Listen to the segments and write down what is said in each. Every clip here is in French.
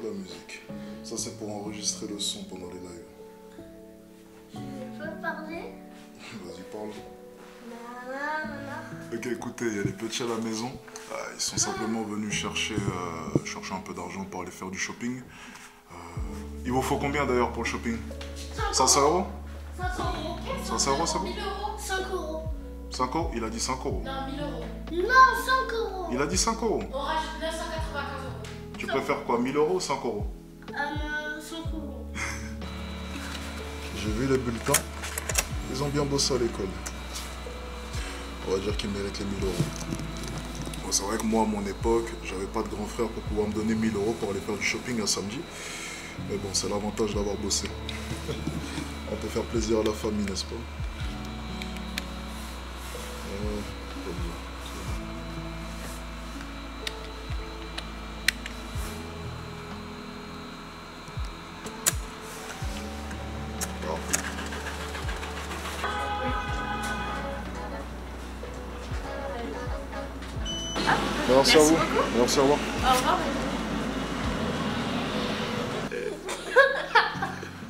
de la musique. Ça, c'est pour enregistrer le son pendant les lives. Je peux parler? Vas-y, parle. Maman. Ok, écoutez, il y a les petits à la maison. Ils sont simplement venus chercher un peu d'argent pour aller faire du shopping. Il vous faut combien d'ailleurs pour le shopping? 500 euros? 500 euros. 500 euros, c'est bon? 1000 euros. 5 euros. 5 euros? Il a dit 5 euros. Non, 1000 euros. Non, 5 euros. Il a dit 5 euros. On rajoute 995 euros. Tu préfères quoi, 1000 euros ou 5 euros? 5 euros. J'ai vu les bulletins. Ils ont bien bossé à l'école. On va dire qu'ils méritent les 1000 euros. Bon, c'est vrai que moi, à mon époque, j'avais pas de grand frère pour pouvoir me donner 1000 euros pour aller faire du shopping un samedi. Mais bon, c'est l'avantage d'avoir bossé. On peut faire plaisir à la famille, n'est-ce pas? Merci à vous. Merci, au revoir. Au revoir.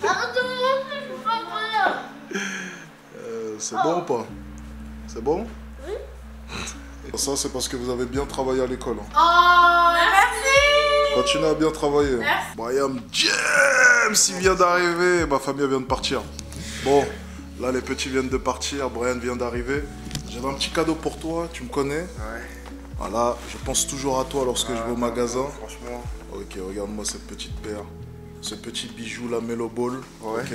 Arrête de me montrer, je peux pas voir. C'est bon ou pas? C'est bon? Oui. Ça, c'est parce que vous avez bien travaillé à l'école. Hein. Oh, merci. Continuez à bien travailler. Merci. Brian James, il vient d'arriver. Ma famille vient de partir. Bon, là, les petits viennent de partir. Brian vient d'arriver. J'avais un petit cadeau pour toi, tu me connais? Ouais. Voilà, je pense toujours à toi lorsque je vais au magasin. Franchement. Ok, regarde-moi cette petite paire. Ce petit bijou, la Melo Ball. Ouais. Ok.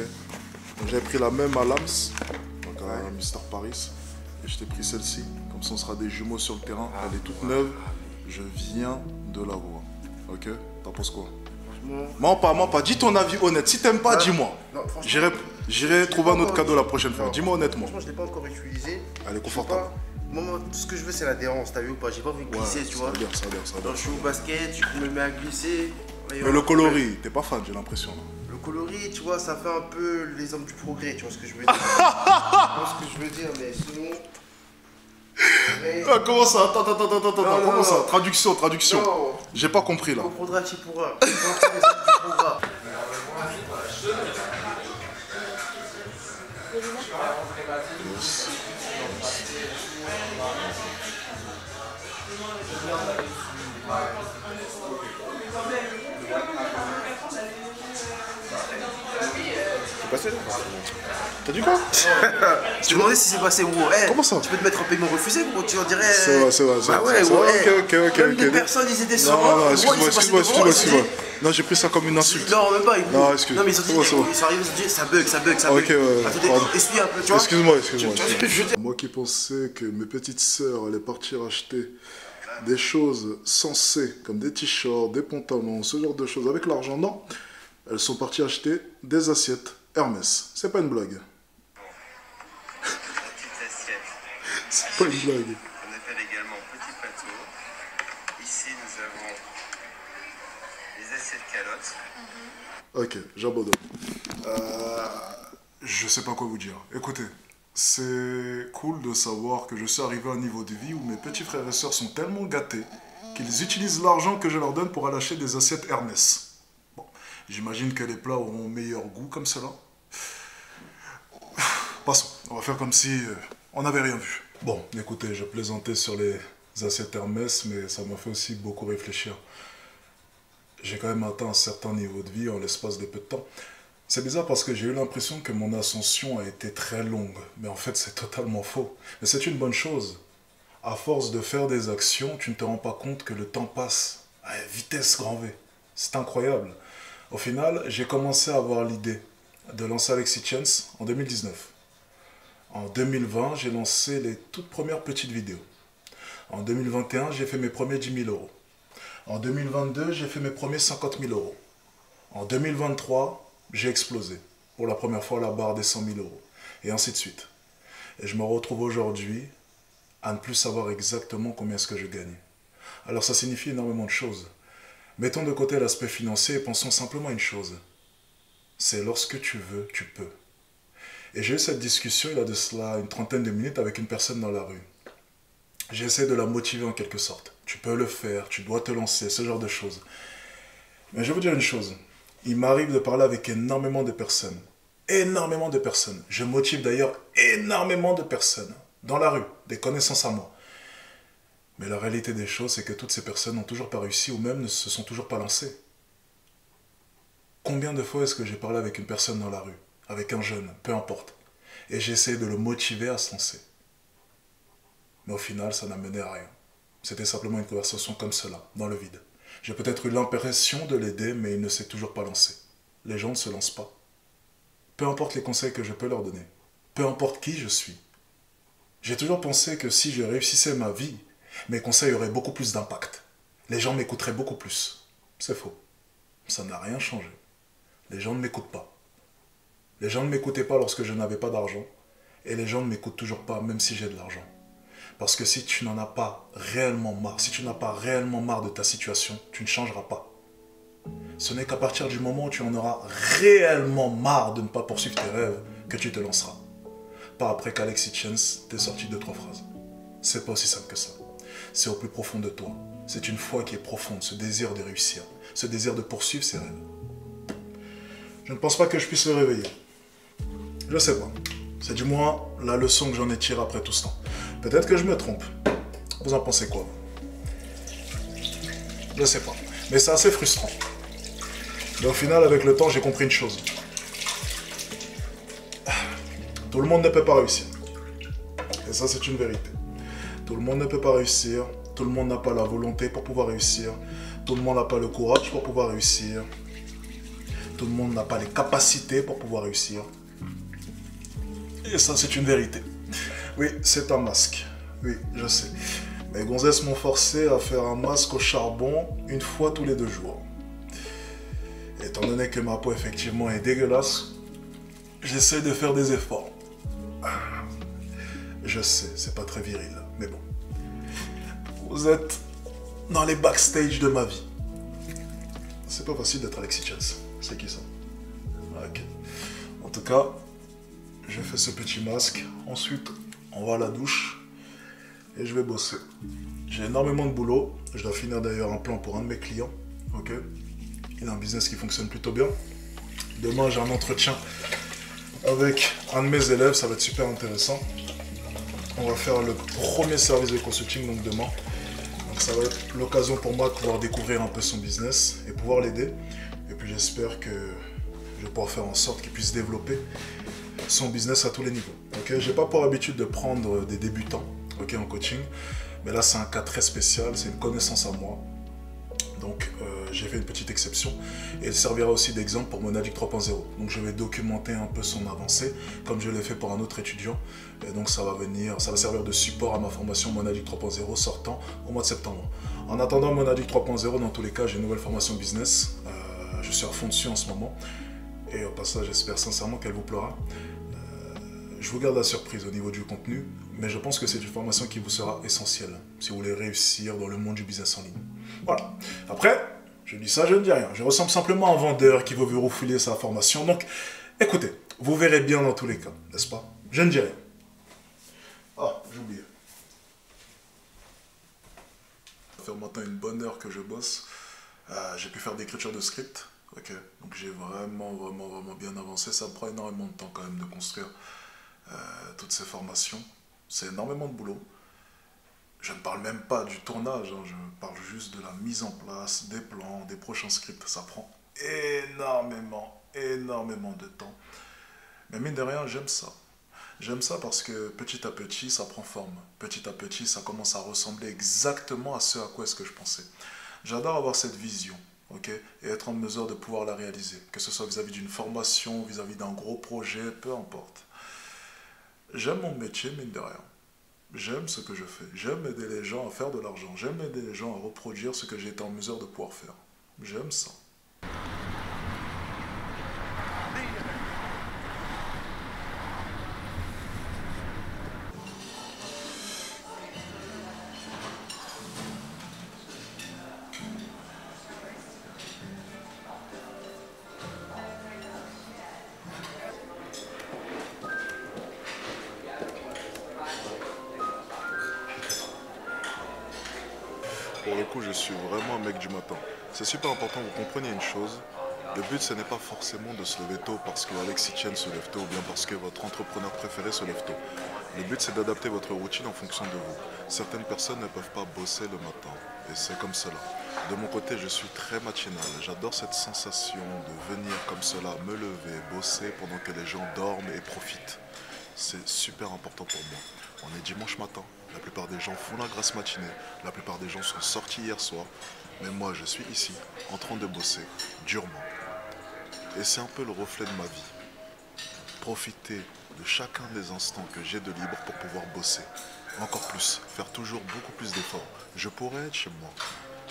Donc j'ai pris la même à Lams, donc à Mister Paris. Et je t'ai pris celle-ci. Comme ça, on sera des jumeaux sur le terrain. Elle est toute neuve. Je viens de la voir. Ok? T'en penses quoi? Franchement. Mens pas. Dis ton avis honnête. Si t'aimes pas, dis-moi. Non, franchement. J'irai trouver un autre cadeau la prochaine fois. Dis-moi honnêtement. Franchement, je l'ai pas encore utilisé. Elle est confortable. Moi, tout ce que je veux, c'est l'adhérence. T'as vu ou pas? J'ai pas envie de glisser, tu vois. Ça a l'air. Quand je suis au basket, je me mets à glisser. Mais le coloris, t'es pas fan, j'ai l'impression. Le coloris, tu vois, ça fait un peu les hommes du progrès, tu vois ce que je veux dire. Tu vois ce que je veux dire, mais sinon. Ah, comment ça? Attends. Non, Comment non, ça? non. Traduction. Non. J'ai pas compris là. Tu comprendras, tu pourras. Tu comprends les hommes du progrès. C'est passé là? T'as dit quoi? Tu me demandais si c'est passé, gros. Hey, Comment ça? Tu peux te mettre en paiement refusé, gros. Tu en dirais. C'est vrai. Bah ouais, gros. Ok. Même les personnes, ils étaient sur. Non, excuse-moi. Non, j'ai pris ça comme une insulte. Non, même pas. Non, excuse. Non, mais ils sont dit, C'est bon. ils sont arrivés, ils se disent, ça bug. Ok, Attendez, pardon. essuie un peu, tu vois. Excuse-moi. Tu vois ce que je veux dire? Moi qui pensais que mes petites sœurs allaient partir acheter des choses sensées, comme des t-shirts, des pantalons, ce genre de choses avec l'argent, non. Elles sont parties acheter des assiettes Hermès. C'est pas une blague. Petite assiette. C'est pas une blague. On appelle également petit plateau. Ici, nous avons les assiettes calottes. Ok, j'abandonne. Je sais pas quoi vous dire. Écoutez, c'est cool de savoir que je suis arrivé à un niveau de vie où mes petits frères et sœurs sont tellement gâtés qu'ils utilisent l'argent que je leur donne pour aller acheter des assiettes Hermès. Bon, j'imagine que les plats auront meilleur goût comme cela. Passons, on va faire comme si on n'avait rien vu. Bon, écoutez, je plaisantais sur les assiettes Hermès, mais ça m'a fait aussi beaucoup réfléchir. J'ai quand même atteint un certain niveau de vie en l'espace de peu de temps. C'est bizarre parce que j'ai eu l'impression que mon ascension a été très longue, mais en fait c'est totalement faux. Mais c'est une bonne chose. À force de faire des actions, tu ne te rends pas compte que le temps passe à vitesse grand V. C'est incroyable. Au final, j'ai commencé à avoir l'idée de lancer Alexis Chance en 2019. En 2020, j'ai lancé les toutes premières petites vidéos. En 2021, j'ai fait mes premiers 10 000 euros. En 2022, j'ai fait mes premiers 50 000 euros. En 2023, j'ai explosé. Pour la première fois, la barre des 100 000 euros. Et ainsi de suite. Et je me retrouve aujourd'hui à ne plus savoir exactement combien est-ce que je gagne. Alors ça signifie énormément de choses. Mettons de côté l'aspect financier et pensons simplement à une chose. C'est lorsque tu veux, tu peux. Et j'ai eu cette discussion il y a de cela une trentaine de minutes avec une personne dans la rue. J'ai essayé de la motiver en quelque sorte. Tu peux le faire, tu dois te lancer, ce genre de choses. Mais je vais vous dire une chose. Il m'arrive de parler avec énormément de personnes. Énormément de personnes. Je motive d'ailleurs énormément de personnes. Dans la rue, des connaissances à moi. Mais la réalité des choses, c'est que toutes ces personnes n'ont toujours pas réussi ou même ne se sont toujours pas lancées. Combien de fois est-ce que j'ai parlé avec une personne dans la rue, avec un jeune, peu importe, et j'ai essayé de le motiver à se lancer. Mais au final, ça n'a mené à rien. C'était simplement une conversation comme cela, dans le vide. J'ai peut-être eu l'impression de l'aider, mais il ne s'est toujours pas lancé. Les gens ne se lancent pas. Peu importe les conseils que je peux leur donner, peu importe qui je suis. J'ai toujours pensé que si je réussissais ma vie, mes conseils auraient beaucoup plus d'impact. Les gens m'écouteraient beaucoup plus. C'est faux. Ça n'a rien changé. Les gens ne m'écoutent pas. Les gens ne m'écoutaient pas lorsque je n'avais pas d'argent. Et les gens ne m'écoutent toujours pas, même si j'ai de l'argent. Parce que si tu n'en as pas réellement marre, si tu n'as pas réellement marre de ta situation, tu ne changeras pas. Ce n'est qu'à partir du moment où tu en auras réellement marre de ne pas poursuivre tes rêves que tu te lanceras. Pas après qu'Alexis Chance t'ait sorti 2-3 phrases. C'est pas aussi simple que ça. C'est au plus profond de toi. C'est une foi qui est profonde, ce désir de réussir, ce désir de poursuivre ses rêves. Je ne pense pas que je puisse le réveiller. Je sais pas. C'est du moins la leçon que j'en ai tirée après tout ce temps. Peut-être que je me trompe. Vous en pensez quoi? Je sais pas. Mais c'est assez frustrant. Mais au final, avec le temps, j'ai compris une chose. Tout le monde ne peut pas réussir. Et ça, c'est une vérité. Tout le monde ne peut pas réussir. Tout le monde n'a pas la volonté pour pouvoir réussir. Tout le monde n'a pas le courage pour pouvoir réussir. Tout le monde n'a pas les capacités pour pouvoir réussir. Et ça, c'est une vérité. Oui, c'est un masque. Oui, je sais. Mes gonzesses m'ont forcé à faire un masque au charbon une fois tous les 2 jours. Étant donné que ma peau, effectivement, est dégueulasse, j'essaie de faire des efforts. Je sais, c'est pas très viril, mais bon. Vous êtes dans les backstage de ma vie. C'est pas facile d'être Alexis Chance. C'est qui ça? Ok. En tout cas, je fais ce petit masque. Ensuite, on va à la douche et je vais bosser. J'ai énormément de boulot. Je dois finir d'ailleurs un plan pour un de mes clients. Ok. Il a un business qui fonctionne plutôt bien. Demain, j'ai un entretien avec un de mes élèves. Ça va être super intéressant. On va faire le premier service de consulting donc demain. Donc ça va être l'occasion pour moi de pouvoir découvrir un peu son business et pouvoir l'aider. Et puis j'espère que je vais pouvoir faire en sorte qu'il puisse développer son business à tous les niveaux. Okay, j'ai pas pour habitude de prendre des débutants en coaching, mais là c'est un cas très spécial, c'est une connaissance à moi. Donc j'ai fait une petite exception et elle servira aussi d'exemple pour Monadic 3.0. Donc je vais documenter un peu son avancée comme je l'ai fait pour un autre étudiant. Et donc ça va servir de support à ma formation Monadic 3.0 sortant au mois de septembre. En attendant Monadic 3.0, dans tous les cas, j'ai une nouvelle formation business. Je suis à fond dessus en ce moment. Et au passage, j'espère sincèrement qu'elle vous plaira. Je vous garde la surprise au niveau du contenu, mais je pense que c'est une formation qui vous sera essentielle si vous voulez réussir dans le monde du business en ligne. Voilà. Après, je dis ça, je ne dis rien. Je ressemble simplement à un vendeur qui veut vous refouler sa formation. Donc, écoutez, vous verrez bien dans tous les cas, n'est-ce pas? Je ne dis rien. Ah, j'ai oublié. Ça fait maintenant une bonne heure que je bosse. J'ai pu faire d'écriture de script. Ok, donc j'ai vraiment bien avancé. Ça me prend énormément de temps quand même de construire toutes ces formations. C'est énormément de boulot. Je ne parle même pas du tournage, hein. Je parle juste de la mise en place, des plans, des prochains scripts. Ça prend énormément de temps. Mais mine de rien, j'aime ça. J'aime ça parce que petit à petit, ça prend forme. Petit à petit, ça commence à ressembler exactement à ce à quoi est-ce que je pensais. J'adore avoir cette vision. Okay, et être en mesure de pouvoir la réaliser, que ce soit vis-à-vis d'une formation, vis-à-vis d'un gros projet, peu importe. J'aime mon métier, mine de rien. J'aime ce que je fais. J'aime aider les gens à faire de l'argent. J'aime aider les gens à reproduire ce que j'ai été en mesure de pouvoir faire. J'aime ça. Pour le coup, je suis vraiment un mec du matin. C'est super important que vous compreniez une chose. Le but, ce n'est pas forcément de se lever tôt parce que Alexis Tienne se lève tôt ou bien parce que votre entrepreneur préféré se lève tôt. Le but, c'est d'adapter votre routine en fonction de vous. Certaines personnes ne peuvent pas bosser le matin et c'est comme cela. De mon côté, je suis très matinal. J'adore cette sensation de venir comme cela, me lever, bosser pendant que les gens dorment et profitent. C'est super important pour moi. On est dimanche matin. La plupart des gens font la grasse matinée. La plupart des gens sont sortis hier soir. Mais moi, je suis ici, en train de bosser, durement. Et c'est un peu le reflet de ma vie. Profiter de chacun des instants que j'ai de libre pour pouvoir bosser. Encore plus, faire toujours beaucoup plus d'efforts. Je pourrais être chez moi.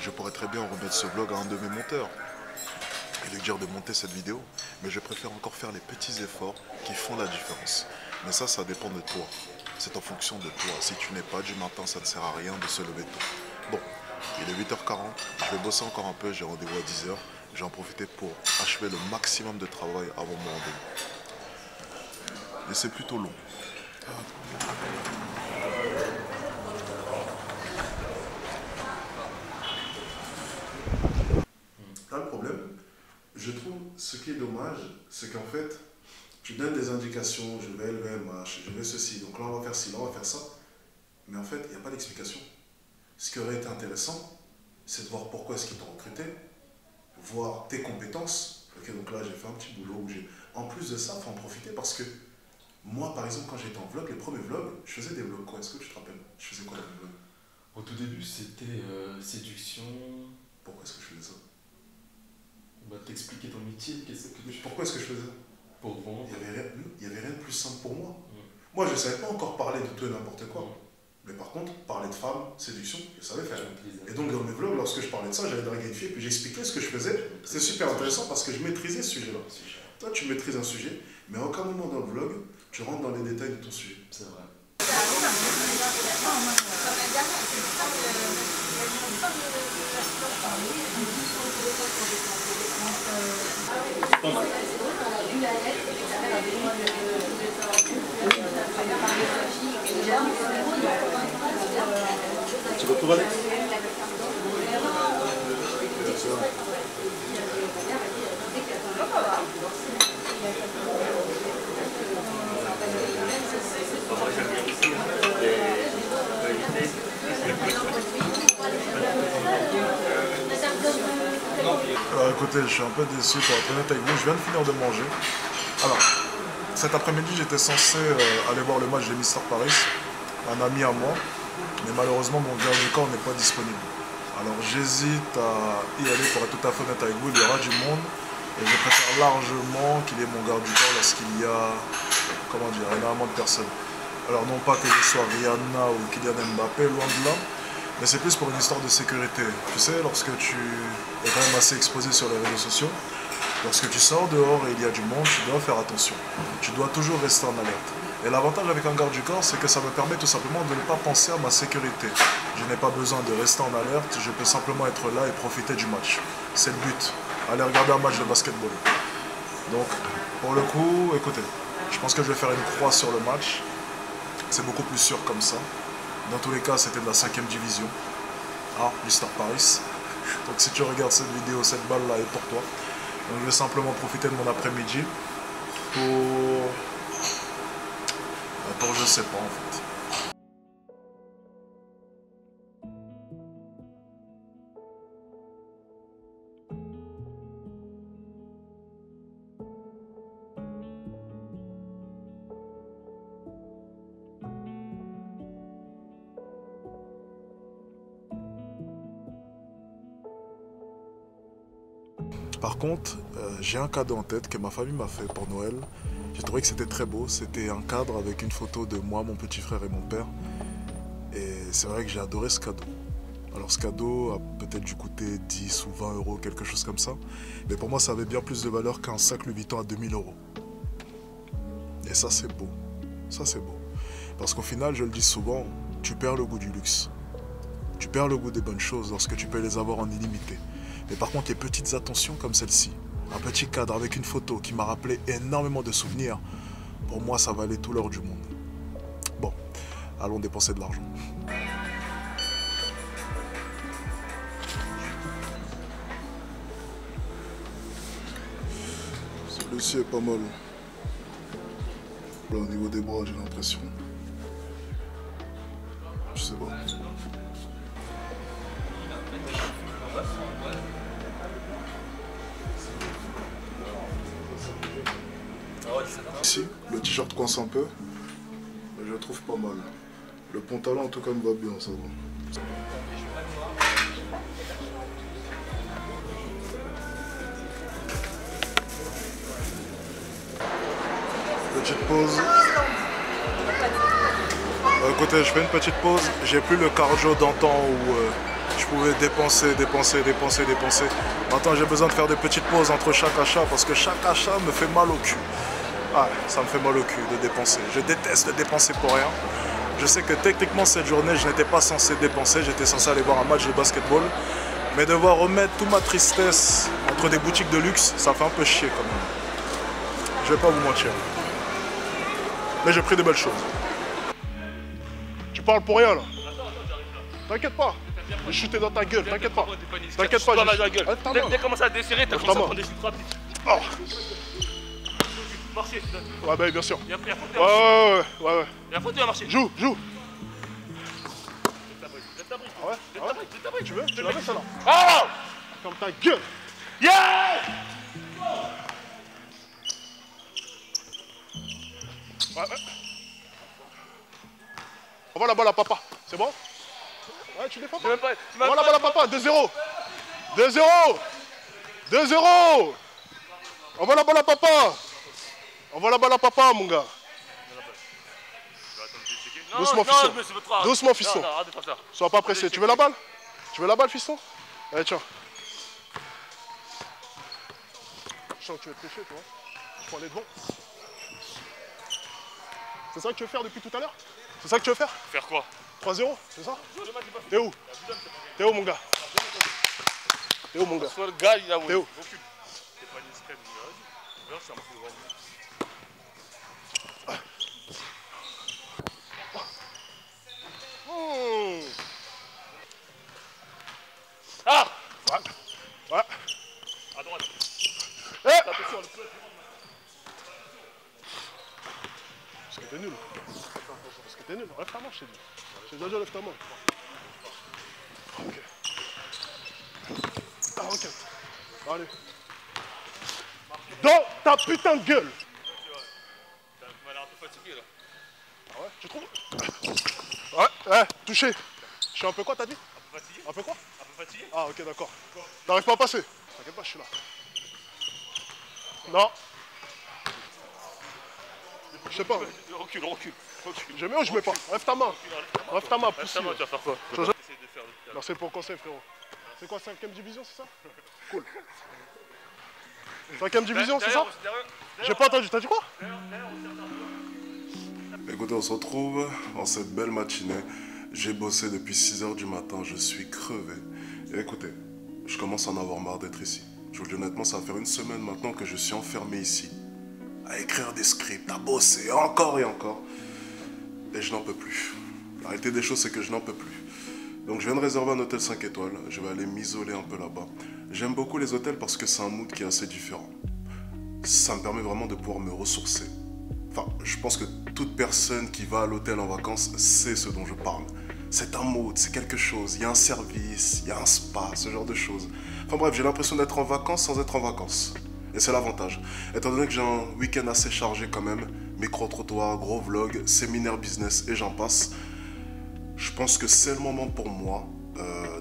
Je pourrais très bien remettre ce vlog à un de mes monteurs et lui dire de monter cette vidéo. Mais je préfère encore faire les petits efforts qui font la différence. Mais ça dépend de toi. C'est en fonction de toi. Si tu n'es pas du matin, ça ne sert à rien de se lever tôt. Bon, il est 8h40. Je vais bosser encore un peu. J'ai rendez-vous à 10h. Je vais en profiter pour achever le maximum de travail avant mon rendez-vous. Et c'est plutôt long. Là, le problème, je trouve, ce qui est dommage, c'est qu'en fait, tu donnes des indications, je vais élever un match, je vais ceci, donc là on va faire ci, là on va faire ça. Mais en fait, il n'y a pas d'explication. Ce qui aurait été intéressant, c'est de voir pourquoi est-ce qu'ils t'ont recruté, voir tes compétences. Ok, donc là j'ai fait un petit boulot où j'ai... En plus de ça, il faut en profiter parce que moi, par exemple, quand j'étais en vlog, les premiers vlogs, je faisais des vlogs quoi? Est-ce que tu te rappelles? Je faisais quoi dans les vlogs? Au tout début, c'était séduction. Pourquoi est-ce que je faisais ça? Bah, t'expliquer ton métier, qu'est-ce que tu... Pourquoi est-ce que je faisais ça? Pour vendre. Il y avait rien de plus simple pour moi. Moi, je ne savais pas encore parler de tout et n'importe quoi. Mais par contre, parler de femmes, séduction, je savais faire. Et donc, dans mes vlogs, lorsque je parlais de ça, j'allais draguer une fille, puis j'expliquais ce que je faisais. C'était super intéressant parce que je maîtrisais ce sujet-là. Toi, tu maîtrises un sujet, mais à aucun moment dans le vlog, tu rentres dans les détails de ton sujet. C'est vrai. Tu retrouves Alex? Alors écoutez, je suis un peu déçu pour être honnête avec vous, je viens de finir de manger. Alors, cet après-midi j'étais censé aller voir le match de Mister Paris, un ami à moi, mais malheureusement mon garde du corps n'est pas disponible. Alors j'hésite à y aller pour être tout à fait honnête avec vous, il y aura du monde, et je préfère largement qu'il ait mon garde du corps lorsqu'il y a, comment dire, énormément de personnes. Alors non pas que je sois Rihanna ou Kylian Mbappé, loin de là, mais c'est plus pour une histoire de sécurité. Tu sais, lorsque tu es quand même assez exposé sur les réseaux sociaux, lorsque tu sors dehors et il y a du monde, tu dois faire attention. Tu dois toujours rester en alerte. Et l'avantage avec un garde du corps, c'est que ça me permet tout simplement de ne pas penser à ma sécurité. Je n'ai pas besoin de rester en alerte, je peux simplement être là et profiter du match. C'est le but, aller regarder un match de basketball. Donc, pour le coup, écoutez, je pense que je vais faire une croix sur le match. C'est beaucoup plus sûr comme ça. Dans tous les cas, c'était de la 5e division. Ah, Mister Paris. Donc si tu regardes cette vidéo, cette balle-là est pour toi. Donc je vais simplement profiter de mon après-midi pour je sais pas en fait. Par contre, j'ai un cadeau en tête que ma famille m'a fait pour Noël. J'ai trouvé que c'était très beau. C'était un cadre avec une photo de moi, mon petit frère et mon père. Et c'est vrai que j'ai adoré ce cadeau. Alors ce cadeau a peut-être dû coûter 10 ou 20 euros, quelque chose comme ça. Mais pour moi, ça avait bien plus de valeur qu'un sac Louis Vuitton à 2000 euros. Et ça, c'est beau. Ça, c'est beau. Parce qu'au final, je le dis souvent, tu perds le goût du luxe. Tu perds le goût des bonnes choses lorsque tu peux les avoir en illimité. Mais par contre, les petites attentions comme celle-ci, un petit cadre avec une photo qui m'a rappelé énormément de souvenirs, pour moi, ça valait tout l'or du monde. Bon, allons dépenser de l'argent. Celui-ci est pas mal. Là, au niveau des bras, j'ai l'impression. Je sais pas. Ici, le t-shirt coince un peu, mais je le trouve pas mal. Le pantalon en tout cas me va bien, ça va. Petite pause. Écoutez, je fais une petite pause. J'ai plus le cardio d'antan où je pouvais dépenser. Maintenant, j'ai besoin de faire des petites pauses entre chaque achat parce que chaque achat me fait mal au cul. Ah, ça me fait mal au cul de dépenser. Je déteste dépenser pour rien. Je sais que techniquement, cette journée, je n'étais pas censé dépenser. J'étais censé aller voir un match de basketball. Mais devoir remettre toute ma tristesse entre des boutiques de luxe, ça fait un peu chier quand même. Je vais pas vous mentir. Mais j'ai pris des belles choses. Tu parles pour rien là. T'inquiète pas. Je vais shooter dans ta gueule, t'inquiète pas. T'inquiète pas, dans la gueule. T'as commencé à desserrer, t'as commencé à prendre des chutes rapides. Oh. Marcher. Ouais, bah bien sûr. Il y a faute, Ouais. Il y a faute, tu vas marcher. Joue. Ah ouais. Tu veux? Tu l'avais ça là? Oh! Comme ta gueule. Yeah! Ouais. Envoie la balle à papa, c'est bon? Ouais, tu défends pas? Envoie la balle à papa, 2-0. 2-0. Envoie la balle à papa. Envoie la balle à papa, mon gars. Doucement, fiston. Doucement, fiston. Sois pas pressé. Tu veux la balle? Tu veux la balle, fiston? Allez, tiens. Je sens que tu veux tricher, toi. Je prends les devants. C'est ça que tu veux faire depuis tout à l'heure? C'est ça que tu veux faire? Faire quoi? 3-0, c'est ça? T'es où? T'es où, mon gars? T'es où, mon gars? Soit le gars, il a T'es où? T'es pas discret, mais vas-y. C'est un peu grand. Ah! Ouais. À droite. Eh! Attention, le feu. Parce que t'es nul. Parce que t'es nul. Lève ta main, je t'ai dit. Je t'ai déjà dit, lève ta main. Ok. Ah, ok. Allez. Dans ta putain de gueule! Tu m'as l'air un peu fatigué là. Ah ouais, tu trouves? Ouais, touché. Je suis un peu quoi, t'as dit? Un peu fatigué? Un peu quoi? Un peu fatigué? Ah, ok, d'accord. T'arrives pas à passer? T'inquiète pas, je suis là. Non. Je sais pas. Recule. Je mets ou je mets pas? Lève ta main. Lève ta main, pousse. Tu vas faire quoi? Je- Essayer de faire le... Merci pour le conseil, frérot. C'est quoi, 5ème division, c'est ça? Cool. 5ème division, c'est ça? J'ai pas entendu, t'as dit quoi? Écoutez, on se retrouve en cette belle matinée. J'ai bossé depuis 6 h du matin, je suis crevé. Et écoutez, je commence à en avoir marre d'être ici. Je vous le dis honnêtement, ça va faire une semaine maintenant que je suis enfermé ici. À écrire des scripts, à bosser, encore et encore. Et je n'en peux plus. La réalité des choses, c'est que je n'en peux plus. Donc je viens de réserver un hôtel 5 étoiles. Je vais aller m'isoler un peu là-bas. J'aime beaucoup les hôtels parce que c'est un mood qui est assez différent. Ça me permet vraiment de pouvoir me ressourcer. Enfin, je pense que toute personne qui va à l'hôtel en vacances sait ce dont je parle. C'est un mood, c'est quelque chose. Il y a un service, il y a un spa, ce genre de choses. Enfin bref, j'ai l'impression d'être en vacances sans être en vacances. Et c'est l'avantage. Étant donné que j'ai un week-end assez chargé quand même, micro-trottoir, gros vlog, séminaire business et j'en passe, je pense que c'est le moment pour moi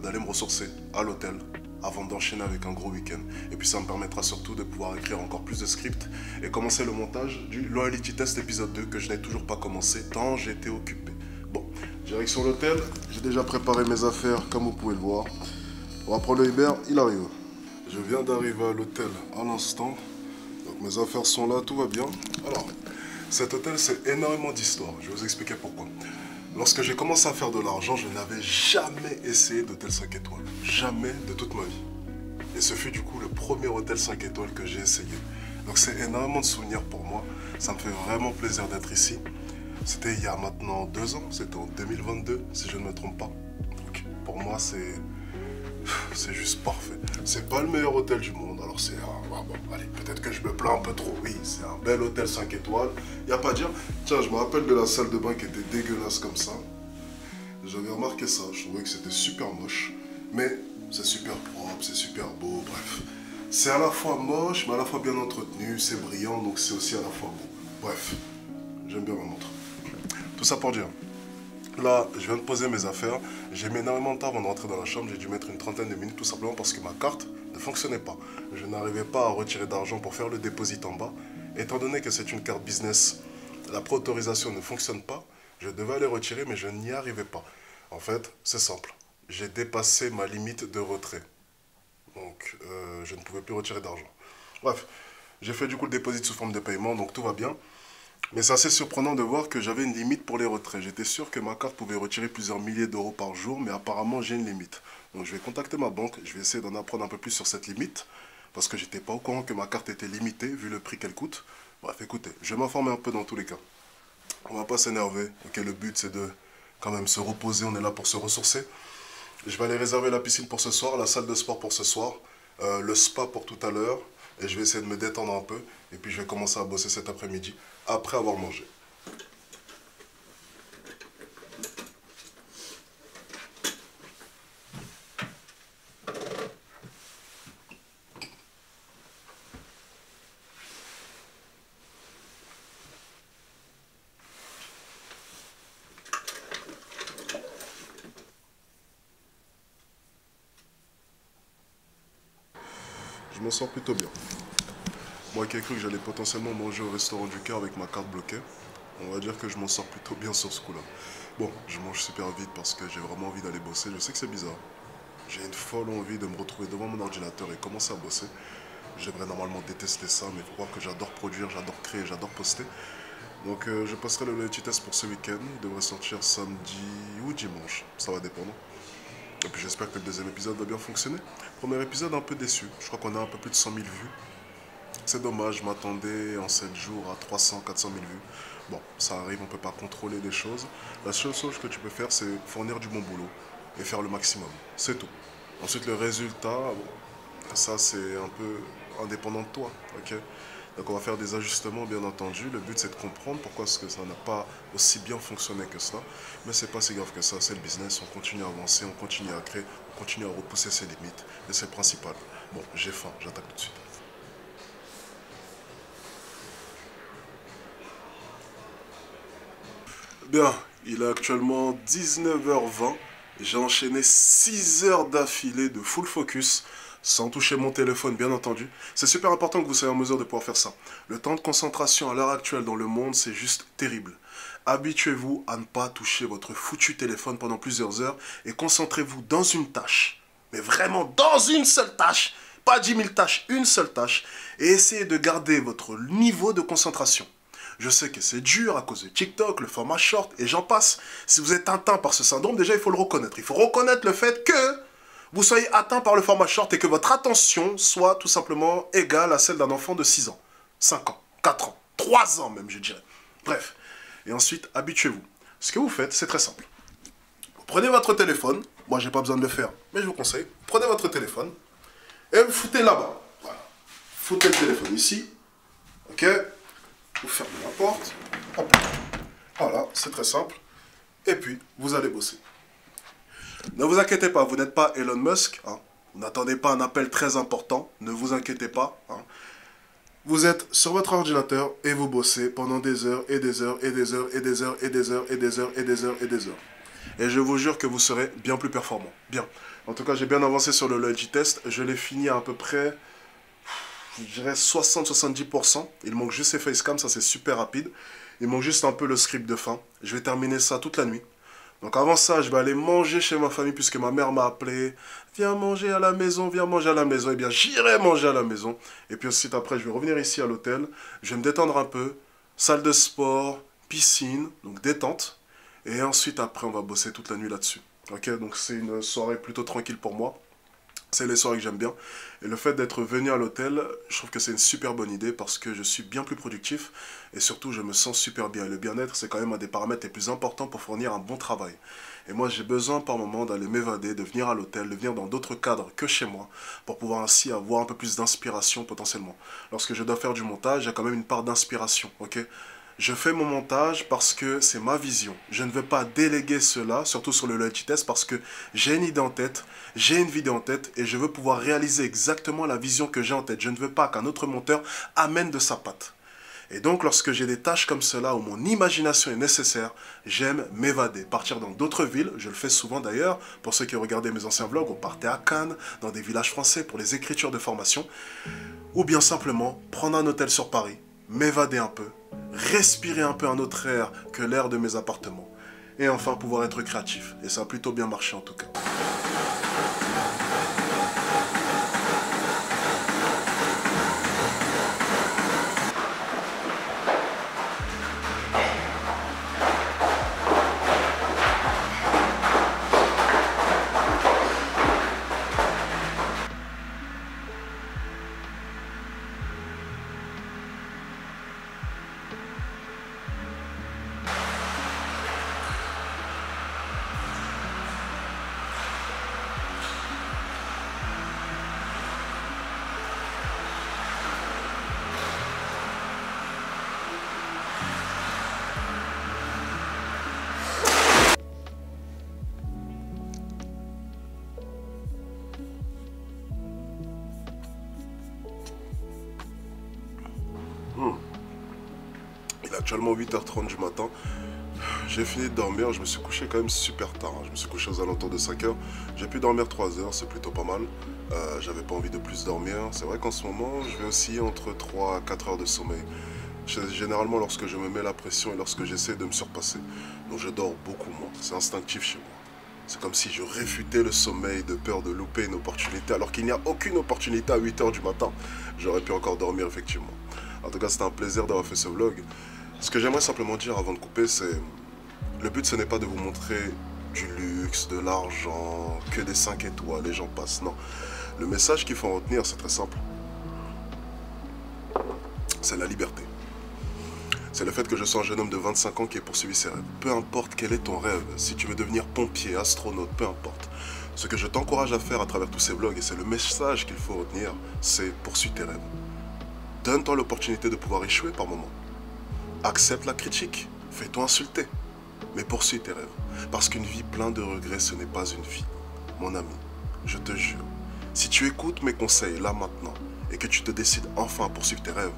d'aller me ressourcer à l'hôtel avant d'enchaîner avec un gros week-end. Et puis ça me permettra surtout de pouvoir écrire encore plus de scripts et commencer le montage du Loyalty Test épisode 2 que je n'ai toujours pas commencé tant j'étais occupé. Bon, direction l'hôtel, j'ai déjà préparé mes affaires comme vous pouvez le voir. On va prendre le Uber, il arrive. Je viens d'arriver à l'hôtel à l'instant, donc mes affaires sont là, tout va bien. Alors, cet hôtel c'est énormément d'histoire, je vais vous expliquer pourquoi. Lorsque j'ai commencé à faire de l'argent, je n'avais jamais essayé d'hôtel 5 étoiles. Jamais de toute ma vie. Et ce fut du coup le premier hôtel 5 étoiles que j'ai essayé. Donc c'est énormément de souvenirs pour moi. Ça me fait vraiment plaisir d'être ici. C'était il y a maintenant 2 ans, c'était en 2022 si je ne me trompe pas. Donc pour moi c'est C'est juste parfait. C'est pas le meilleur hôtel du monde, alors c'est un... bon, allez, peut-être que je me plains un peu trop. Oui, c'est un bel hôtel 5 étoiles. Y a pas à dire. Tiens, je me rappelle de la salle de bain qui était dégueulasse comme ça. J'avais remarqué ça, je trouvais que c'était super moche. Mais c'est super propre, c'est super beau, bref. C'est à la fois moche, mais à la fois bien entretenu, c'est brillant, donc c'est aussi à la fois beau. Bref, j'aime bien ma montre. Tout ça pour dire. Là, je viens de poser mes affaires. J'ai mis énormément de temps avant de rentrer dans la chambre. J'ai dû mettre une trentaine de minutes tout simplement parce que ma carte ne fonctionnait pas. Je n'arrivais pas à retirer d'argent pour faire le dépôt en bas. Étant donné que c'est une carte business, la préautorisation ne fonctionne pas. Je devais aller retirer, mais je n'y arrivais pas. En fait, c'est simple. J'ai dépassé ma limite de retrait. Donc, je ne pouvais plus retirer d'argent. Bref, j'ai fait du coup le dépôt sous forme de paiement, donc tout va bien. Mais c'est assez surprenant de voir que j'avais une limite pour les retraits. J'étais sûr que ma carte pouvait retirer plusieurs milliers d'euros par jour, mais apparemment j'ai une limite. Donc je vais contacter ma banque, je vais essayer d'en apprendre un peu plus sur cette limite, parce que j'étais pas au courant que ma carte était limitée, vu le prix qu'elle coûte. Bref, écoutez, je vais m'informer un peu dans tous les cas. On va pas s'énerver, ok, le but c'est de quand même se reposer, on est là pour se ressourcer. Je vais aller réserver la piscine pour ce soir, la salle de sport pour ce soir, le spa pour tout à l'heure, et je vais essayer de me détendre un peu, et puis je vais commencer à bosser cet après-midi, après avoir mangé. Je m'en sors plutôt bien. Moi qui ai cru que j'allais potentiellement manger au restaurant du cœur avec ma carte bloquée, on va dire que je m'en sors plutôt bien sur ce coup-là. Bon, je mange super vite parce que j'ai vraiment envie d'aller bosser. Je sais que c'est bizarre. J'ai une folle envie de me retrouver devant mon ordinateur et commencer à bosser. J'aimerais normalement détester ça, mais il faut voir que j'adore produire, j'adore créer, j'adore poster. Donc je posterai le petit test pour ce week-end. Il devrait sortir samedi ou dimanche, ça va dépendre. Et puis j'espère que le deuxième épisode va bien fonctionner. Premier épisode un peu déçu, je crois qu'on a un peu plus de 100 000 vues. C'est dommage, je m'attendais en 7 jours à 300, 400 000 vues. Bon, ça arrive, on ne peut pas contrôler les choses. La seule chose que tu peux faire, c'est fournir du bon boulot et faire le maximum. C'est tout. Ensuite, le résultat, bon, ça c'est un peu indépendant de toi, ok? Donc on va faire des ajustements, bien entendu. Le but, c'est de comprendre pourquoi est-ce que ça n'a pas aussi bien fonctionné que ça. Mais c'est pas si grave que ça, c'est le business. On continue à avancer, on continue à créer, on continue à repousser ses limites. Et c'est le principal. Bon, j'ai faim, j'attaque tout de suite. Bien, il est actuellement 19h20. J'ai enchaîné 6 heures d'affilée de full focus, sans toucher mon téléphone, bien entendu. C'est super important que vous soyez en mesure de pouvoir faire ça. Le temps de concentration à l'heure actuelle dans le monde, c'est juste terrible. Habituez-vous à ne pas toucher votre foutu téléphone pendant plusieurs heures et concentrez-vous dans une tâche. Mais vraiment dans une seule tâche, pas 10 000 tâches, une seule tâche. Et essayez de garder votre niveau de concentration. Je sais que c'est dur à cause de TikTok, le format short et j'en passe. Si vous êtes atteint par ce syndrome, déjà il faut le reconnaître. Il faut reconnaître le fait que vous soyez atteint par le format short et que votre attention soit tout simplement égale à celle d'un enfant de 6 ans, 5 ans, 4 ans, 3 ans même je dirais. Bref, et ensuite habituez-vous. Ce que vous faites, c'est très simple. Vous prenez votre téléphone, moi j'ai pas besoin de le faire, mais je vous conseille. Prenez votre téléphone et vous foutez là-bas. Voilà. Foutez le téléphone ici, ok? Vous fermez la porte, hop là. Voilà, c'est très simple. Et puis, vous allez bosser. Ne vous inquiétez pas, vous n'êtes pas Elon Musk. Hein. Vous n'attendez pas un appel très important. Ne vous inquiétez pas. Hein. Vous êtes sur votre ordinateur et vous bossez pendant des heures et des heures et des heures et des heures et des heures et des heures et des heures et des heures. Et je vous jure que vous serez bien plus performant. Bien. En tout cas, j'ai bien avancé sur le Logi Test. Je l'ai fini à peu près, je dirais 60-70%. Il manque juste ces facecam, ça c'est super rapide. Il manque juste un peu le script de fin. Je vais terminer ça toute la nuit. Donc avant ça, je vais aller manger chez ma famille puisque ma mère m'a appelé. Viens manger à la maison, viens manger à la maison. Eh bien, j'irai manger à la maison. Et puis ensuite, après, je vais revenir ici à l'hôtel. Je vais me détendre un peu. Salle de sport, piscine, donc détente. Et ensuite, après, on va bosser toute la nuit là-dessus. Ok, donc c'est une soirée plutôt tranquille pour moi. C'est les soirées que j'aime bien. Et le fait d'être venu à l'hôtel, je trouve que c'est une super bonne idée parce que je suis bien plus productif et surtout je me sens super bien. Et le bien-être, c'est quand même un des paramètres les plus importants pour fournir un bon travail. Et moi, j'ai besoin par moment d'aller m'évader, de venir à l'hôtel, de venir dans d'autres cadres que chez moi pour pouvoir ainsi avoir un peu plus d'inspiration potentiellement. Lorsque je dois faire du montage, il y a quand même une part d'inspiration, ok ? Je fais mon montage parce que c'est ma vision. Je ne veux pas déléguer cela, surtout sur le loyalty test, parce que j'ai une idée en tête, j'ai une vidéo en tête et je veux pouvoir réaliser exactement la vision que j'ai en tête. Je ne veux pas qu'un autre monteur amène de sa patte. Et donc, lorsque j'ai des tâches comme cela où mon imagination est nécessaire, j'aime m'évader, partir dans d'autres villes. Je le fais souvent d'ailleurs. Pour ceux qui ont regardé mes anciens vlogs, on partait à Cannes, dans des villages français pour les écritures de formation. Ou bien simplement prendre un hôtel sur Paris, m'évader un peu, respirer un peu un autre air que l'air de mes appartements. Et enfin pouvoir être créatif. Et ça a plutôt bien marché en tout cas. Il est actuellement 8h30 du matin. J'ai fini de dormir, je me suis couché quand même super tard. Je me suis couché aux alentours de 5h. J'ai pu dormir 3 heures, c'est plutôt pas mal. J'avais pas envie de plus dormir. C'est vrai qu'en ce moment, je vais aussi entre 3 à 4 heures de sommeil. Généralement, lorsque je me mets la pression et lorsque j'essaie de me surpasser. Donc je dors beaucoup moins. C'est instinctif chez moi. C'est comme si je réfutais le sommeil de peur de louper une opportunité, alors qu'il n'y a aucune opportunité à 8h du matin. J'aurais pu encore dormir, effectivement. En tout cas, c'était un plaisir d'avoir fait ce vlog. Ce que j'aimerais simplement dire avant de couper, c'est... Le but, ce n'est pas de vous montrer du luxe, de l'argent, que des 5 étoiles, les gens passent. Non. Le message qu'il faut en retenir, c'est très simple. C'est la liberté. C'est le fait que je sois un jeune homme de 25 ans qui ait poursuivi ses rêves. Peu importe quel est ton rêve, si tu veux devenir pompier, astronaute, peu importe. Ce que je t'encourage à faire à travers tous ces vlogs, et c'est le message qu'il faut retenir, c'est poursuivre tes rêves. Donne-toi l'opportunité de pouvoir échouer par moment. Accepte la critique, fais-toi insulter, mais poursuis tes rêves. Parce qu'une vie pleine de regrets, ce n'est pas une vie. Mon ami, je te jure, si tu écoutes mes conseils là maintenant, et que tu te décides enfin à poursuivre tes rêves,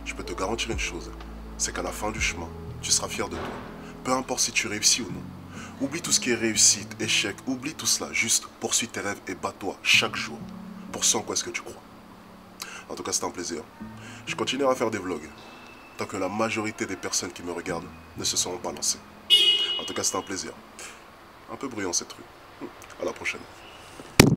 je peux te garantir une chose, c'est qu'à la fin du chemin, tu seras fier de toi. Peu importe si tu réussis ou non. Oublie tout ce qui est réussite, échec, oublie tout cela. Juste poursuis tes rêves et bats-toi chaque jour pour ce en quoi est-ce que tu crois. En tout cas, c'était un plaisir. Je continuerai à faire des vlogs tant que la majorité des personnes qui me regardent ne se seront pas lancées. En tout cas, c'était un plaisir. Un peu bruyant cette rue. À la prochaine.